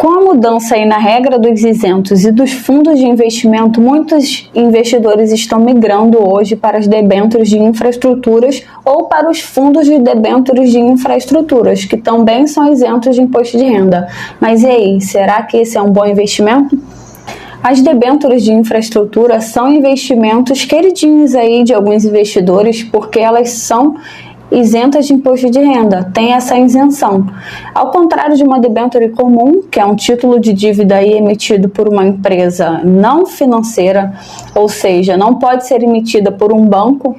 Com a mudança aí na regra dos isentos e dos fundos de investimento, muitos investidores estão migrando hoje para as debêntures de infraestruturas ou para os fundos de debêntures de infraestruturas, que também são isentos de imposto de renda. Mas e aí, será que esse é um bom investimento? As debêntures de infraestrutura são investimentos queridinhos aí de alguns investidores, porque elas são isentas de imposto de renda, tem essa isenção. Ao contrário de uma debênture comum, que é um título de dívida aí emitido por uma empresa não financeira, ou seja, não pode ser emitida por um banco,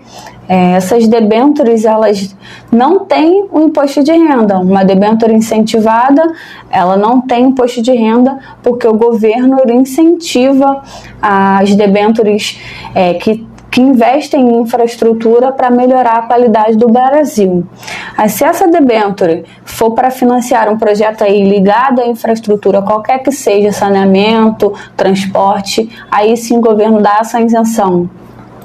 essas debêntures, elas não têm o imposto de renda. Uma debênture incentivada, ela não tem imposto de renda, porque o governo incentiva as debêntures que investem em infraestrutura para melhorar a qualidade do Brasil. Se essa debênture for para financiar um projeto aí ligado à infraestrutura, qualquer que seja, saneamento, transporte, aí sim o governo dá essa isenção.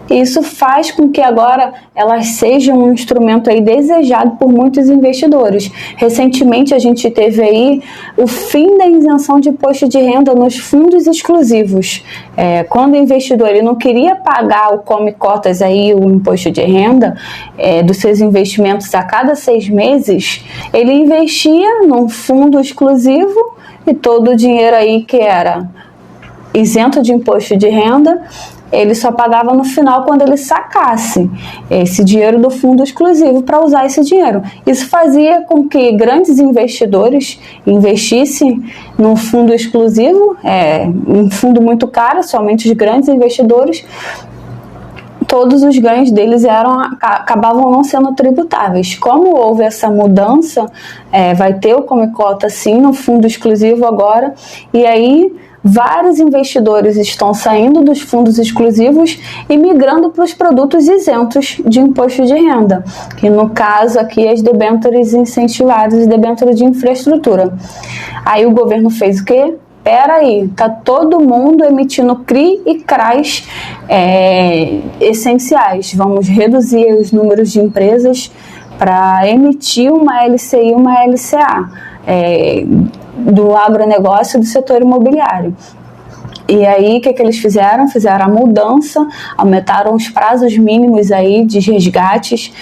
Isso faz com que agora elas sejam um instrumento aí desejado por muitos investidores. Recentemente a gente teve aí o fim da isenção de imposto de renda nos fundos exclusivos. Quando o investidor ele não queria pagar o come cotas aí, o imposto de renda dos seus investimentos a cada 6 meses, ele investia num fundo exclusivo e todo o dinheiro aí que era isento de imposto de renda, ele só pagava no final quando ele sacasse esse dinheiro do fundo exclusivo para usar esse dinheiro. Isso fazia com que grandes investidores investissem num fundo exclusivo, um fundo muito caro, somente os grandes investidores. Todos os ganhos deles acabavam não sendo tributáveis. Como houve essa mudança, vai ter o come cota sim no fundo exclusivo agora, e aí vários investidores estão saindo dos fundos exclusivos e migrando para os produtos isentos de imposto de renda, que no caso aqui as debêntures incentivadas e debêntures de infraestrutura. Aí o governo fez o quê? Peraí, tá todo mundo emitindo CRI e CRAs essenciais. Vamos reduzir os números de empresas para emitir uma LCI e uma LCA. Do agronegócio e do setor imobiliário. E aí, o que eles fizeram? Fizeram a mudança, aumentaram os prazos mínimos aí de resgates.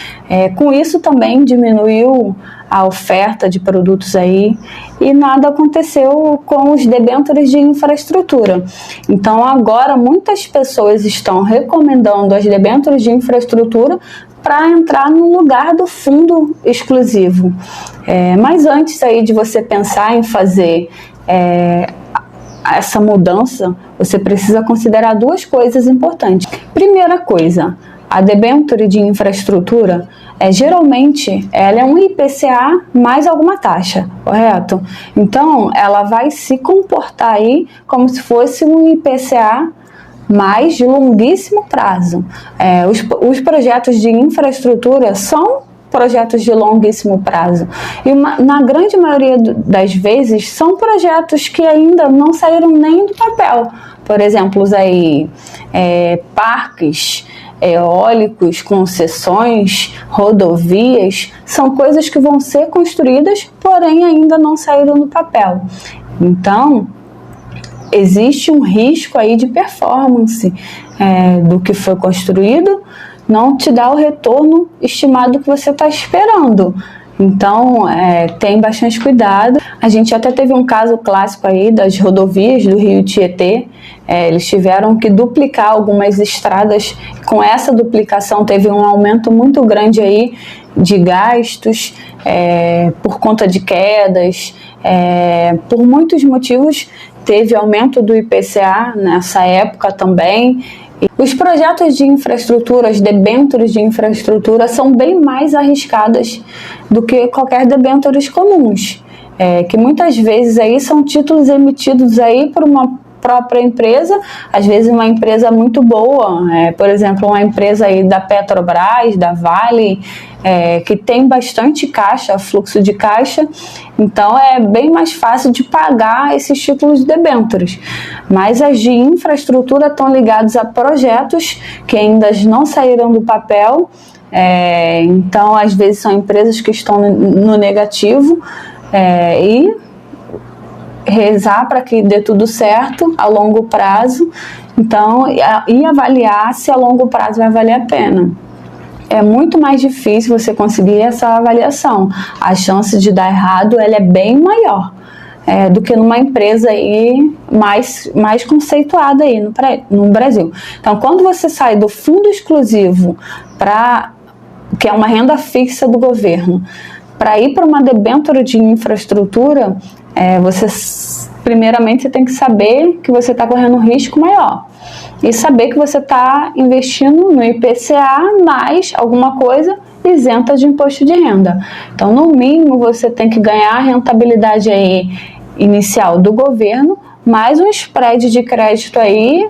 Com isso também diminuiu a oferta de produtos aí e nada aconteceu com os debêntures de infraestrutura. Então, agora muitas pessoas estão recomendando as debêntures de infraestrutura para entrar no lugar do fundo exclusivo. Mas antes aí de você pensar em fazer essa mudança, você precisa considerar 2 coisas importantes. Primeira coisa, a debênture de infraestrutura, geralmente, ela é um IPCA mais alguma taxa, correto? Então, ela vai se comportar aí como se fosse um IPCA mais de longuíssimo prazo. Os projetos de infraestrutura são projetos de longuíssimo prazo e na grande maioria das vezes são projetos que ainda não saíram nem do papel. Por exemplo, parques eólicos, concessões, rodovias, são coisas que vão ser construídas, porém ainda não saíram do papel. Então, existe um risco aí de performance do que foi construído, não te dá o retorno estimado que você está esperando. Então, tem bastante cuidado. A gente até teve um caso clássico aí das rodovias do Rio Tietê. Eles tiveram que duplicar algumas estradas. Com essa duplicação teve um aumento muito grande aí de gastos por conta de quedas, por muitos motivos. Teve aumento do IPCA nessa época também. Os projetos de infraestrutura, as debêntures de infraestrutura são bem mais arriscadas do que qualquer debêntures comuns, que muitas vezes aí são títulos emitidos aí por uma própria empresa, às vezes uma empresa muito boa, por exemplo, uma empresa aí da Petrobras, da Vale, que tem bastante caixa, fluxo de caixa, então é bem mais fácil de pagar esses títulos de debêntures. Mas as de infraestrutura estão ligadas a projetos que ainda não saíram do papel, então às vezes são empresas que estão no negativo e rezar para que dê tudo certo a longo prazo, então, e avaliar se a longo prazo vai valer a pena. É muito mais difícil você conseguir essa avaliação. A chance de dar errado ela é bem maior do que numa empresa aí mais conceituada aí no Brasil. Então, quando você sai do fundo exclusivo, que é uma renda fixa do governo, para ir para uma debênture de infraestrutura, primeiramente você tem que saber que você está correndo um risco maior. E saber que você está investindo no IPCA mais alguma coisa isenta de imposto de renda. Então, no mínimo, você tem que ganhar a rentabilidade aí inicial do governo, mais um spread de crédito aí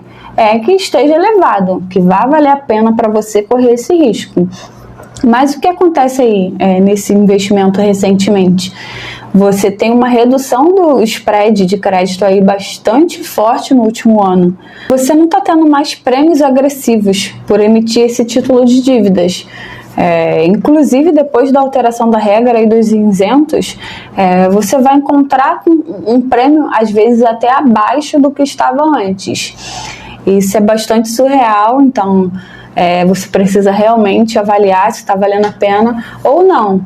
que esteja elevado, que vá valer a pena para você correr esse risco. Mas o que acontece aí nesse investimento recentemente? Você tem uma redução do spread de crédito aí bastante forte no último ano. Você não está tendo mais prêmios agressivos por emitir esse título de dívidas. Inclusive, depois da alteração da regra aí dos isentos, você vai encontrar um prêmio, às vezes, até abaixo do que estava antes. Isso é bastante surreal, então você precisa realmente avaliar se está valendo a pena ou não.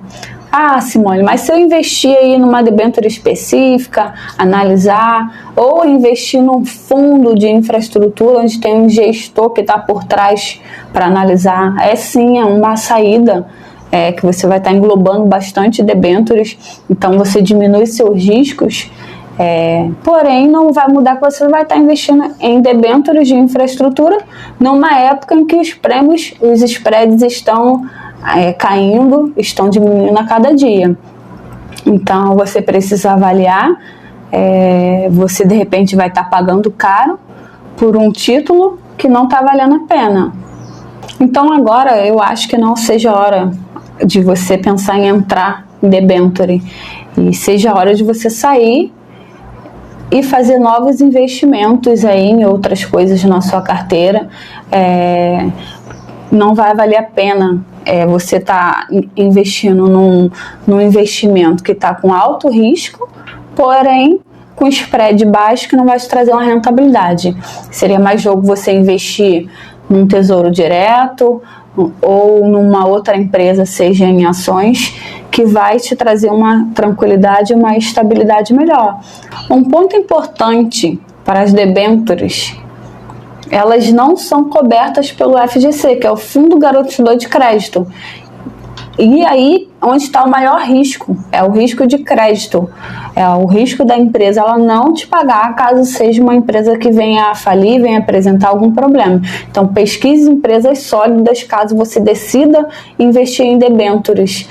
Ah, Simone, mas se eu investir aí numa debênture específica, analisar, ou investir num fundo de infraestrutura onde tem um gestor que está por trás para analisar, sim, é uma saída que você vai estar englobando bastante debêntures, então você diminui seus riscos, porém não vai mudar que você vai estar investindo em debêntures de infraestrutura numa época em que os prêmios, os spreads estão caindo, estão diminuindo a cada dia. Então você precisa avaliar, você de repente vai estar pagando caro por um título que não está valendo a pena. Então agora eu acho que não seja hora de você pensar em entrar em debênture, e seja hora de você sair e fazer novos investimentos aí em outras coisas na sua carteira. Não vai valer a pena você está investindo num investimento que está com alto risco, porém com spread baixo que não vai te trazer uma rentabilidade. Seria mais jogo você investir num tesouro direto ou numa outra empresa, seja em ações, que vai te trazer uma tranquilidade e uma estabilidade melhor. Um ponto importante para as debêntures: elas não são cobertas pelo FGC, que é o Fundo Garantidor de Crédito. E aí, onde está o maior risco? É o risco de crédito. É o risco da empresa ela não te pagar caso seja uma empresa que venha a falir, venha apresentar algum problema. Então, pesquise empresas sólidas caso você decida investir em debêntures,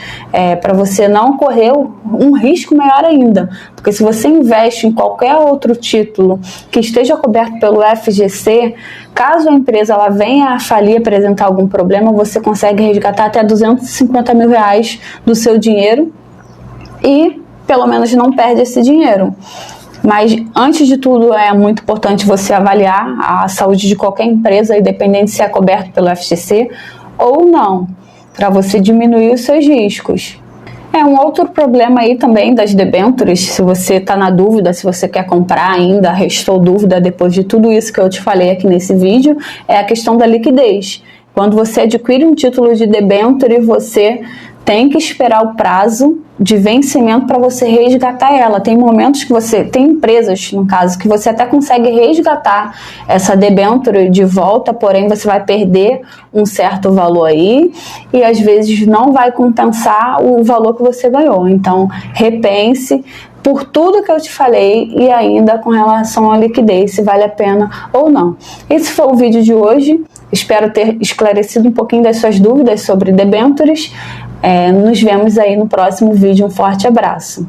para você não correr um risco maior ainda. Porque se você investe em qualquer outro título que esteja coberto pelo FGC, caso a empresa ela venha a falir, apresentar algum problema, você consegue resgatar até R$250 mil do seu dinheiro e pelo menos não perde esse dinheiro. Mas antes de tudo é muito importante você avaliar a saúde de qualquer empresa, independente se é coberto pelo FGC ou não, para você diminuir os seus riscos. Um outro problema aí também das debêntures, se você está na dúvida, se você quer comprar ainda, restou dúvida depois de tudo isso que eu te falei aqui nesse vídeo, é a questão da liquidez. Quando você adquire um título de debênture, você tem que esperar o prazo de vencimento para você resgatar ela. Tem momentos que tem empresas, no caso, que você até consegue resgatar essa debênture de volta, porém você vai perder um certo valor aí e às vezes não vai compensar o valor que você ganhou. Então, repense por tudo que eu te falei e ainda com relação à liquidez, se vale a pena ou não. Esse foi o vídeo de hoje. Espero ter esclarecido um pouquinho das suas dúvidas sobre debêntures. Nos vemos aí no próximo vídeo. Um forte abraço.